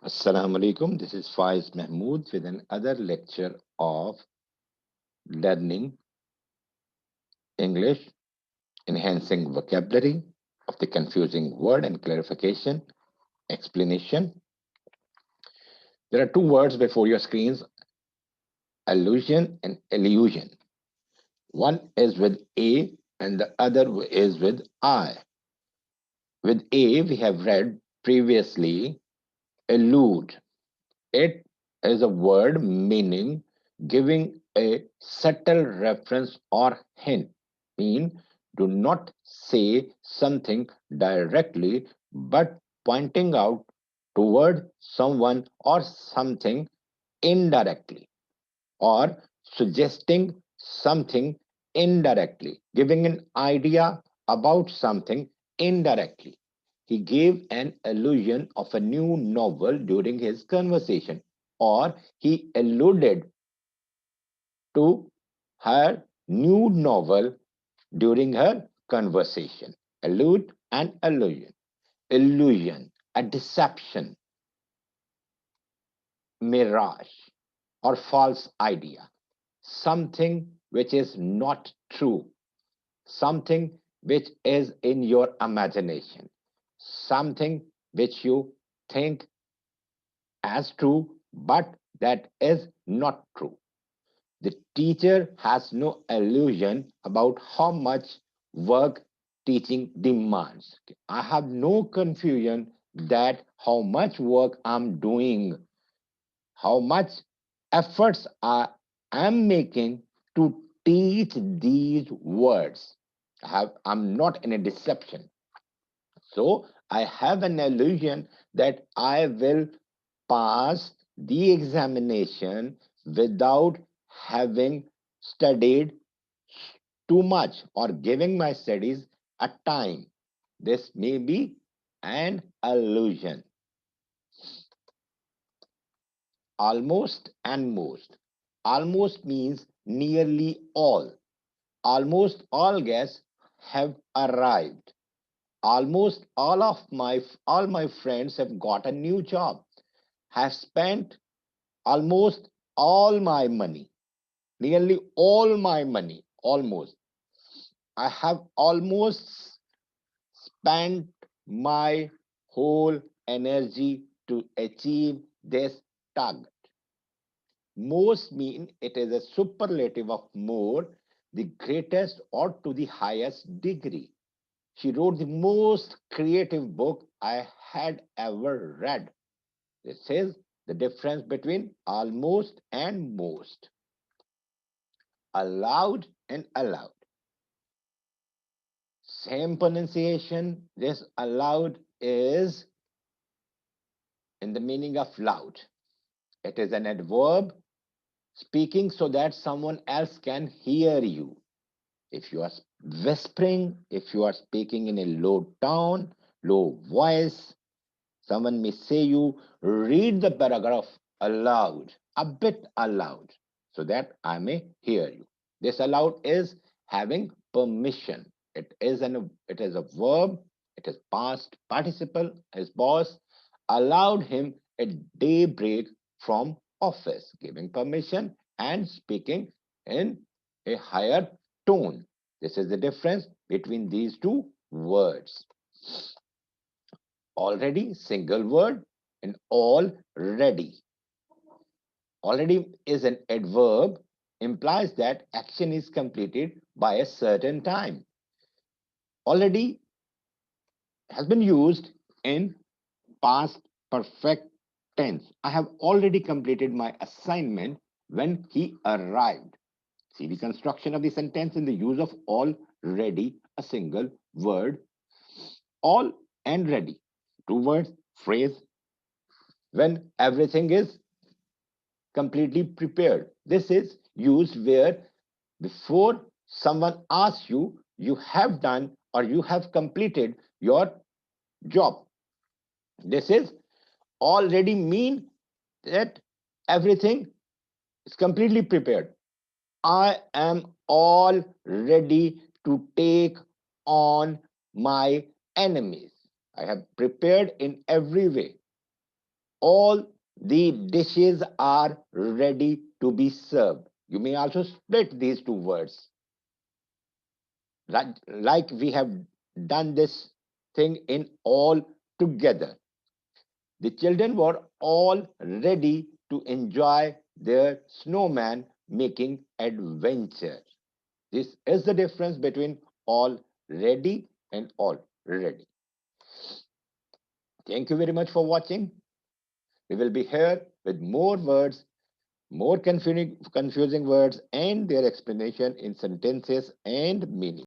Assalamu alaikum. This is Faiz Mahmood with another lecture of learning English, enhancing vocabulary of the confusing word and clarification, explanation. There are two words before your screens, allusion and illusion. One is with A and the other is with I. With A, we have read previously allude. It is a word meaning giving a subtle reference or hint. Mean do not say something directly, but pointing out toward someone or something indirectly, or suggesting something indirectly, giving an idea about something indirectly. He gave an allusion of a new novel during his conversation, or he alluded to her new novel during her conversation. Allude and allusion. Illusion, a deception, mirage, or false idea. Something which is not true, something which is in your imagination, something which you think as true, but that is not true. The teacher has no illusion about how much work teaching demands. I have no confusion that how much work I'm doing, how much efforts I am making to teach these words. I'm not in a deception. So I have an illusion that I will pass the examination without having studied too much or giving my studies a time. This may be an illusion. Almost and most. Almost means nearly all. Almost all guests have arrived. Almost all my friends have got a new job. Have spent almost all my money. Nearly all my money. Almost. I have almost spent my whole energy to achieve this target. Most mean it is a superlative of more, the greatest or to the highest degree. She wrote the most creative book I had ever read. This is the difference between almost and most. Allowed and allowed. Same pronunciation. This allowed is in the meaning of loud. It is an adverb speaking so that someone else can hear you. If you are whispering, if you are speaking in a low tone, low voice, someone may say you read the paragraph aloud, a bit aloud, so that I may hear you. This aloud is having permission. It is a verb, it is past participle. His boss allowed him a daybreak from office, giving permission and speaking in a higher tone. This is the difference between these two words. Already, single word, and already. Already is an adverb, implies that action is completed by a certain time. Already has been used in past perfect tense. I have already completed my assignment when he arrived. See the construction of the sentence in the use of already, a single word, all and ready. Two words, phrase, when everything is completely prepared. This is used where before someone asks you, you have done or you have completed your job. This is already mean that everything is completely prepared. I am all ready to take on my enemies. I have prepared in every way. all the dishes are ready to be served. You may also split these two words, like we have done this thing in all together. The children were all ready to enjoy their snowman making adventure. This is the difference between all ready and all ready. Thank you very much for watching. We will be here with more words, more confusing words, and their explanation in sentences and meaning.